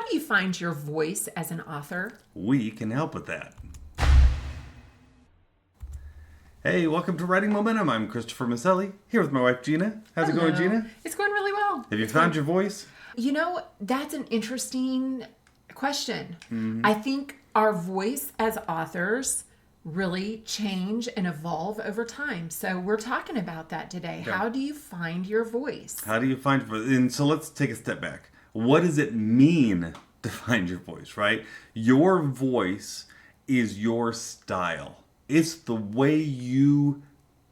do you find your voice as an author? We can help with that. Hey, welcome to Writing Momentum. I'm Christopher Maselli, here with my wife, Gena. How's it going, Gena? It's going really well. Have you found your voice? You know, that's an interesting question. I think our voice as authors really change and evolve over time. So we're talking about that today. Yeah. How do you find your voice? How do you find your voice? And so let's take a step back. What does it mean to find your voice, right? Your voice is your style. It's the way you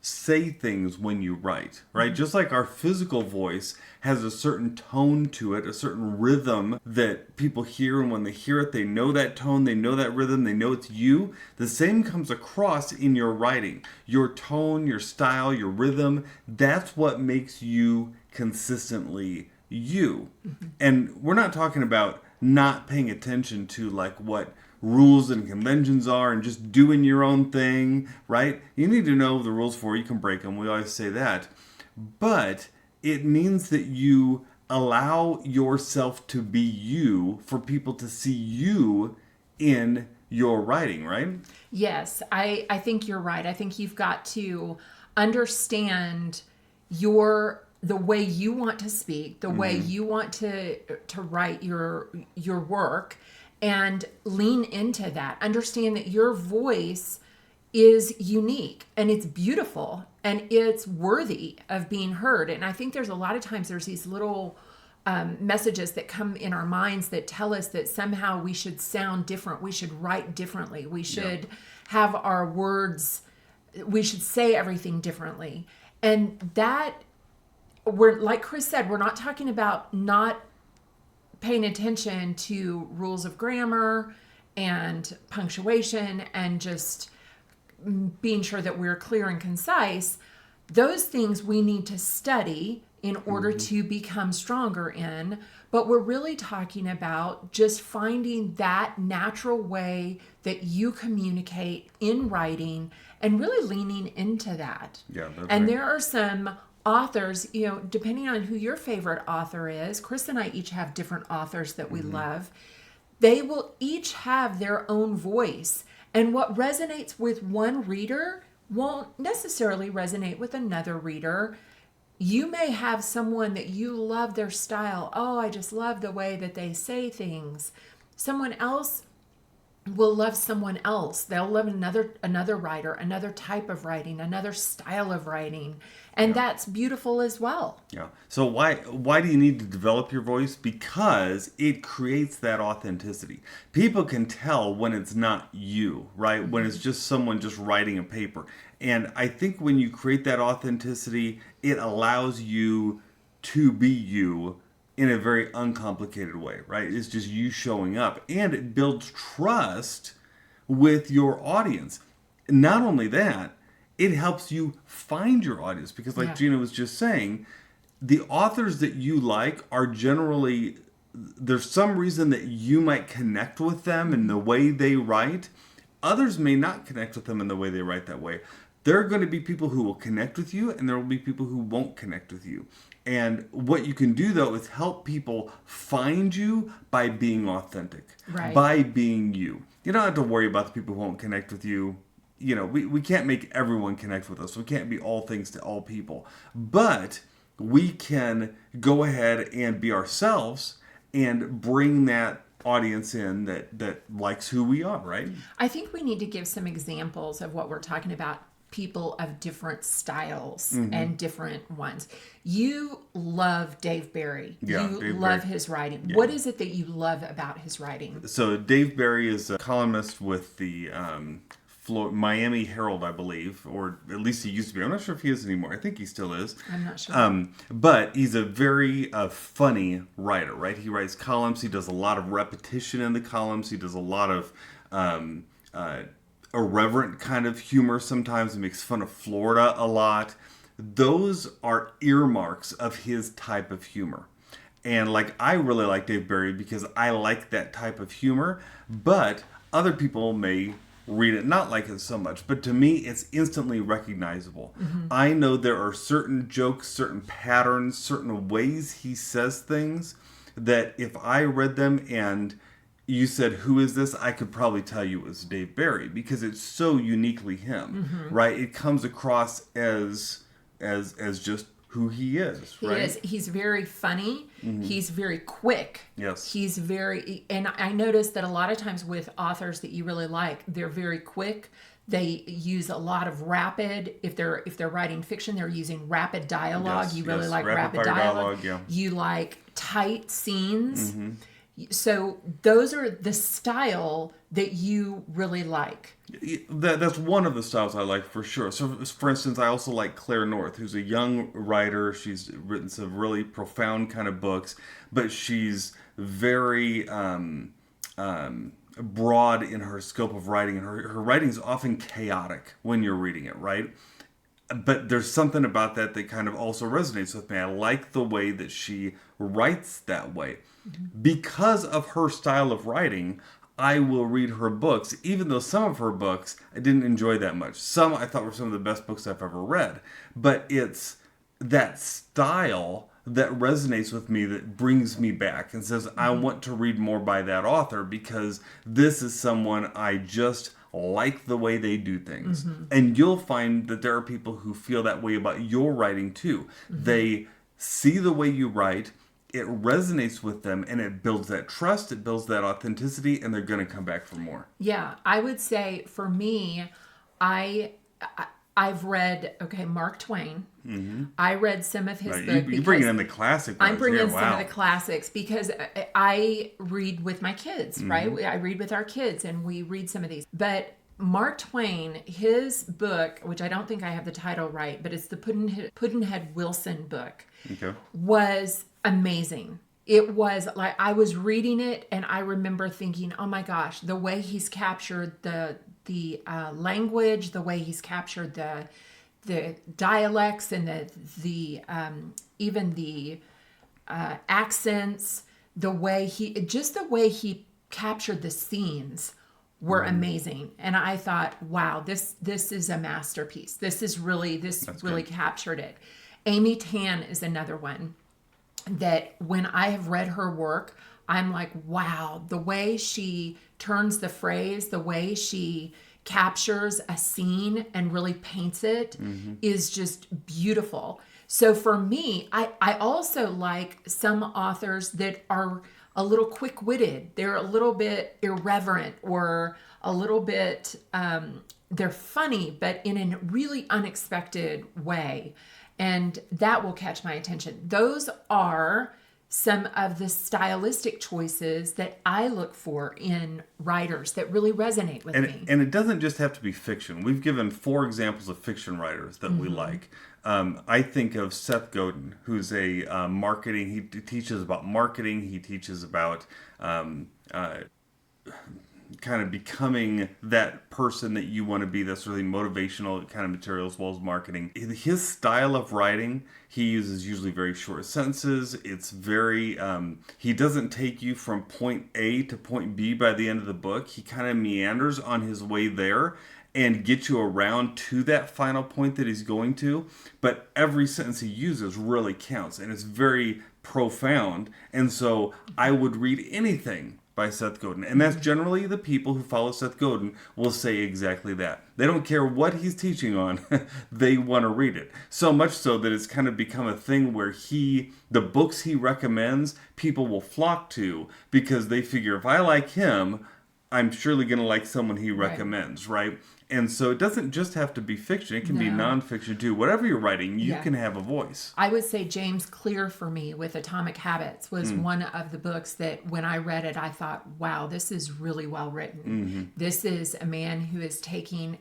say things when you write, right? Just like our physical voice has a certain tone to it, a certain rhythm that people hear, and when they hear it, they know that tone, they know that rhythm, they know it's you. The same comes across in your writing. Your tone, your style, your rhythm, that's what makes you consistently you. And we're not talking about not paying attention to like what rules and conventions are and just doing your own thing, right? You need to know the rules before you can break them. We always say that. But it means that you allow yourself to be you for people to see you in your writing, right? Yes, I think you're right. I think you've got to understand the way you want to speak, the way you want to write your work, and lean into that. Understand that your voice is unique and it's beautiful and it's worthy of being heard. And I think there's a lot of times there's these little messages that come in our minds that tell us that somehow we should sound different. We should write differently. We should have our words, we should say everything differently. And that, like Chris said, we're not talking about not paying attention to rules of grammar and punctuation and just being sure that we're clear and concise. Those things we need to study in order to become stronger in, but we're really talking about just finding that natural way that you communicate in writing and really leaning into that. Yeah, that's and right. there are some authors, you know, depending on who your favorite author is, Chris and I each have different authors that we love. They will each have their own voice. And what resonates with one reader won't necessarily resonate with another reader. You may have someone that you love their style. Oh, I just love the way that they say things. Someone else will love someone else. They'll love another writer, another type of writing, another style of writing. And that's beautiful as well. Yeah. So why do you need to develop your voice? Because it creates that authenticity. People can tell when it's not you, right? When it's just someone just writing a paper. And I think when you create that authenticity, it allows you to be you in a very uncomplicated way, right? It's just you showing up, and it builds trust with your audience. Not only that, it helps you find your audience, because like Gena was just saying, the authors that you like are generally, there's some reason that you might connect with them in the way they write. Others may not connect with them in the way they write that way. There are going to be people who will connect with you, and there will be people who won't connect with you. And what you can do, though, is help people find you by being authentic, by being you. You don't have to worry about the people who won't connect with you. You know, we can't make everyone connect with us. We can't be all things to all people. But we can go ahead and be ourselves and bring that audience in that likes who we are, right? I think we need to give some examples of what we're talking about. People of different styles and different ones. You love Dave Barry. Yeah, you Dave love Barry. his writing. Yeah. What is it that you love about his writing? So Dave Barry is a columnist with the Miami Herald, I believe, or at least he used to be. I'm not sure if he is anymore. I think he still is. I'm not sure. But he's a very funny writer, right? He writes columns. He does a lot of repetition in the columns. He does a lot of irreverent kind of humor sometimes. He makes fun of Florida a lot. Those are earmarks of his type of humor. And like, I really like Dave Barry because I like that type of humor, but other people may read it not like it so much. But to me, it's instantly recognizable. I know there are certain jokes, certain patterns, certain ways he says things that if I read them and you said, "Who is this?" I could probably tell you it was Dave Barry because it's so uniquely him, right? It comes across as just who he is, He right? is. He's very funny. He's very quick. Yes. He's very, and I noticed that a lot of times with authors that you really like, they're very quick. They use a lot of rapid. If they're writing fiction, they're using rapid dialogue. Yes, You really yes. like Rapid rapid fire dialogue. yeah. You like tight scenes. So those are the style that you really like. That's one of the styles I like for sure. So, for instance, I also like Claire North, who's a young writer. She's written some really profound kind of books, but she's very broad in her scope of writing. And her writing is often chaotic when you're reading it, right? But there's something about that kind of also resonates with me. I like the way that she writes that way. Because of her style of writing, I will read her books, even though some of her books I didn't enjoy that much. Some I thought were some of the best books I've ever read. But it's that style that resonates with me that brings me back and says, I want to read more by that author because this is someone I just like the way they do things. And you'll find that there are people who feel that way about your writing too. They see the way you write, it resonates with them, and it builds that trust, it builds that authenticity, and they're going to come back for more. Yeah, I would say for me, I've read Mark Twain. I read some of his books. You're bringing in the classic ones. I'm bringing in wow. some of the classics because I read with my kids, right? I read with our kids, and we read some of these. But Mark Twain, his book, which I don't think I have the title right, but it's the Pudd'nhead Wilson book, was amazing. It was like I was reading it, and I remember thinking, "Oh my gosh, the way he's captured the language, the way he's captured the dialects, and the even the accents, the way he captured the scenes were amazing." And I thought, "Wow, this is a masterpiece. This really captured it." Amy Tan is another one that when I have read her work, I'm like, wow, the way she turns the phrase, the way she captures a scene and really paints it is just beautiful. So for me, I also like some authors that are a little quick-witted. They're a little bit irreverent or a little bit, they're funny, but in a really unexpected way. And that will catch my attention. Those are some of the stylistic choices that I look for in writers that really resonate with me. And it doesn't just have to be fiction. We've given 4 examples of fiction writers that we like. I think of Seth Godin, who's a marketing. He teaches about marketing. He teaches about kind of becoming that person that you want to be. That's really motivational kind of material as well as marketing. His style of writing, he uses usually very short sentences. It's very, he doesn't take you from point A to point B by the end of the book. He kind of meanders on his way there and get you around to that final point that he's going to. But every sentence he uses really counts, and it's very profound. And so I would read anything by Seth Godin. And that's generally the people who follow Seth Godin will say exactly that. They don't care what he's teaching on. They want to read it. So much so that it's kind of become a thing where the books he recommends, people will flock to because they figure if I like him, I'm surely going to like someone he recommends, right? And so it doesn't just have to be fiction. It can be nonfiction too. Whatever you're writing, you can have a voice. I would say James Clear for me with Atomic Habits was one of the books that when I read it, I thought, wow, this is really well written. This is a man who is taking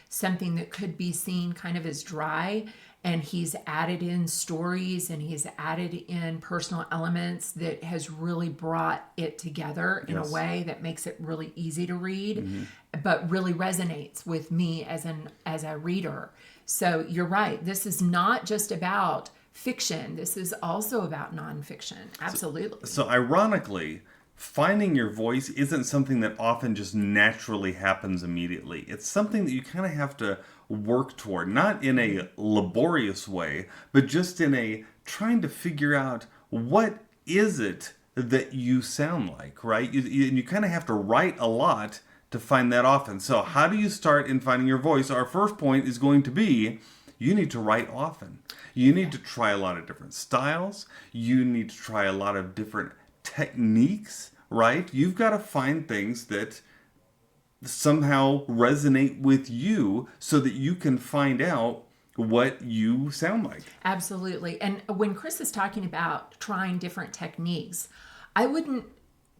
something that could be seen kind of as dry, and he's added in stories and he's added in personal elements that has really brought it together in a way that makes it really easy to read, but really resonates with me as a reader. So you're right. This is not just about fiction. This is also about nonfiction. Absolutely. So ironically, finding your voice isn't something that often just naturally happens immediately. It's something that you kind of have to work toward, not in a laborious way, but just in a trying to figure out what is it that you sound like, right? You kind of have to write a lot to find that often. So how do you start in finding your voice? Our first point is going to be you need to write often. You need to try a lot of different styles. You need to try a lot of different techniques, right? You've got to find things that somehow resonate with you so that you can find out what you sound like. Absolutely. And when Chris is talking about trying different techniques, I wouldn't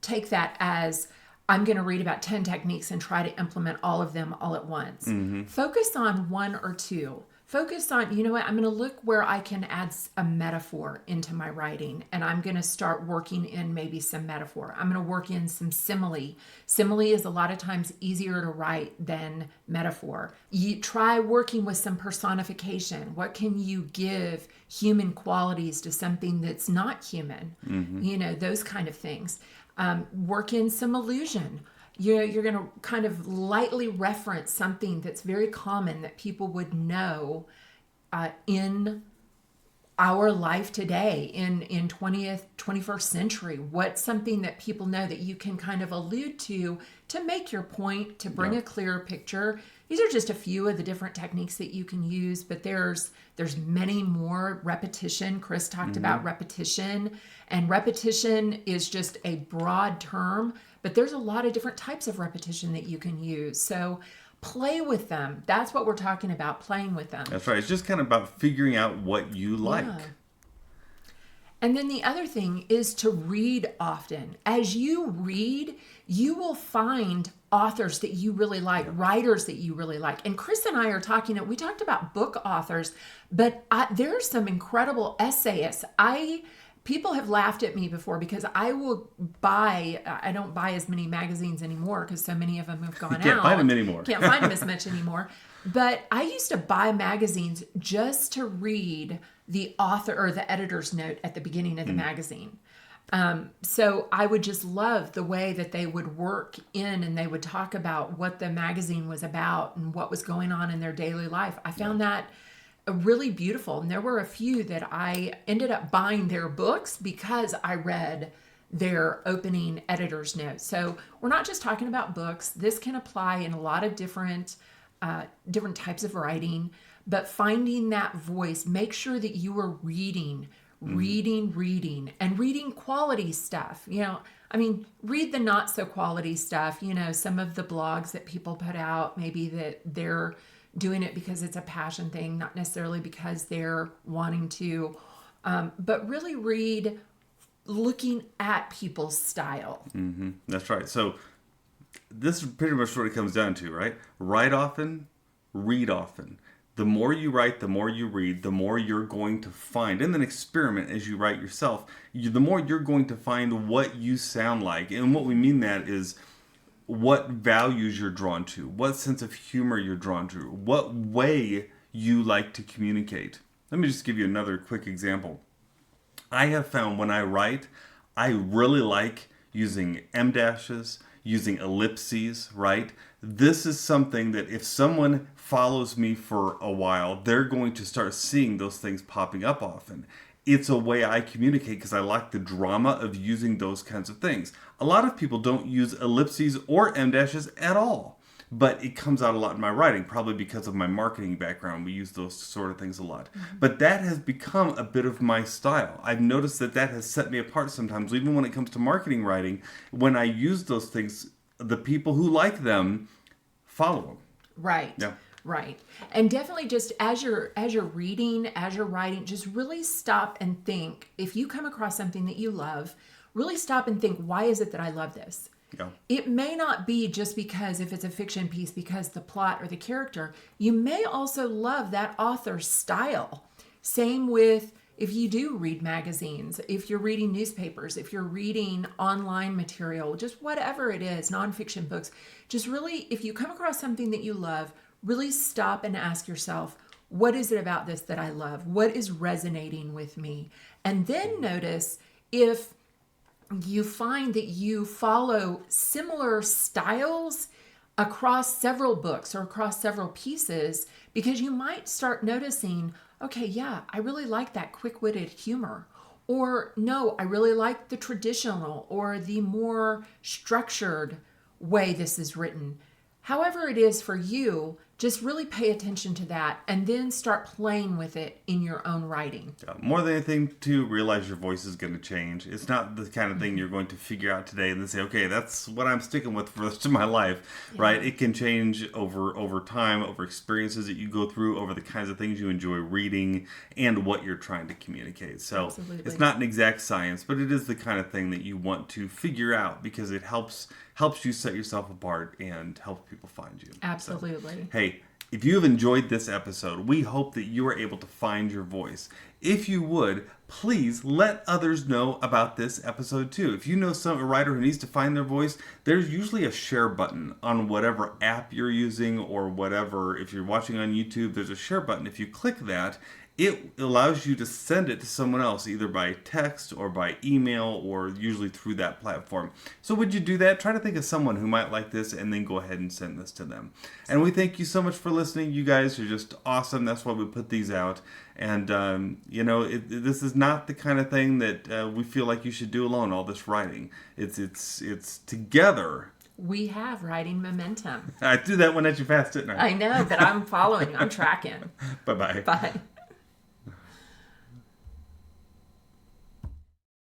take that as I'm going to read about 10 techniques and try to implement all of them all at once. Focus on one or two. Focus on, you know what, I'm going to look where I can add a metaphor into my writing, and I'm going to start working in maybe some metaphor. I'm going to work in some simile. Simile is a lot of times easier to write than metaphor. You try working with some personification. What can you give human qualities to something that's not human? You know, those kind of things. Work in some illusion. You're going to kind of lightly reference something that's very common that people would know in our life today, in 21st century. What's something that people know that you can kind of allude to make your point, to bring a clearer picture. These are just a few of the different techniques that you can use, but there's many more. Repetition. Chris talked about repetition, and repetition is just a broad term, but there's a lot of different types of repetition that you can use. So play with them. That's what we're talking about, playing with them. That's right. It's just kind of about figuring out what you like. Yeah. And then the other thing is to read often. As you read, you will find authors that you really like, writers that you really like. And Chris and I are talking, we talked about book authors, but there are some incredible essayists. People have laughed at me before because I don't buy as many magazines anymore because so many of them have gone out. Can't find them anymore. Can't find them as much anymore. But I used to buy magazines just to read the author or the editor's note at the beginning of the magazine. So I would just love the way that they would work in and they would talk about what the magazine was about and what was going on in their daily life. I found that really beautiful. And there were a few that I ended up buying their books because I read their opening editor's note. So we're not just talking about books. This can apply in a lot of different types of writing, but finding that voice, make sure that you are reading, and reading quality stuff. You know, I mean, read the not so quality stuff, you know, some of the blogs that people put out, maybe that they're doing it because it's a passion thing, not necessarily because they're wanting to, but really read looking at people's style. That's right. So this is pretty much what it comes down to, right? Write often, read often. The more you write, the more you read, the more you're going to find. And then experiment as you write yourself. The more you're going to find what you sound like. And what we mean that is what values you're drawn to, what sense of humor you're drawn to, what way you like to communicate. Let me just give you another quick example. I have found when I write, I really like using em dashes, using ellipses, right? This is something that if someone follows me for a while, they're going to start seeing those things popping up often. It's a way I communicate because I like the drama of using those kinds of things. A lot of people don't use ellipses or em dashes at all, but it comes out a lot in my writing, probably because of my marketing background. We use those sort of things a lot. But that has become a bit of my style. I've noticed that has set me apart sometimes, even when it comes to marketing writing. When I use those things, the people who like them follow them. Right. Yeah. Right. And definitely just as you're reading, as you're writing, just really stop and think. If you come across something that you love, really stop and think, why is it that I love this? Yeah. It may not be just because if it's a fiction piece, because the plot or the character. You may also love that author's style. Same with if you do read magazines, if you're reading newspapers, if you're reading online material, just whatever it is, nonfiction books, just really, if you come across something that you love, really stop and ask yourself, what is it about this that I love? What is resonating with me? And then notice if you find that you follow similar styles across several books or across several pieces, because you might start noticing, okay, yeah, I really like that quick-witted humor. Or no, I really like the traditional or the more structured way this is written. However it is for you, just really pay attention to that and then start playing with it in your own writing. Yeah, more than anything, to realize your voice is going to change. It's not the kind of thing you're going to figure out today and then say, okay, that's what I'm sticking with for the rest of my life, right? It can change over time, over experiences that you go through, over the kinds of things you enjoy reading, and what you're trying to communicate. So it's not an exact science, but it is the kind of thing that you want to figure out because it helps you set yourself apart and help people find you. Absolutely. So, hey, if you have enjoyed this episode, we hope that you are able to find your voice. If you would, please let others know about this episode too. If you know a writer who needs to find their voice, there's usually a share button on whatever app you're using or whatever. If you're watching on YouTube, there's a share button. If you click that, it allows you to send it to someone else, either by text or by email or usually through that platform. So would you do that? Try to think of someone who might like this and then go ahead and send this to them. And we thank you so much for listening. You guys are just awesome. That's why we put these out. And, this is not the kind of thing that we feel like you should do alone, all this writing. It's together. We have writing momentum. I threw that one at you fast, didn't I? I know, but I'm following you. I'm tracking. Bye-bye. Bye.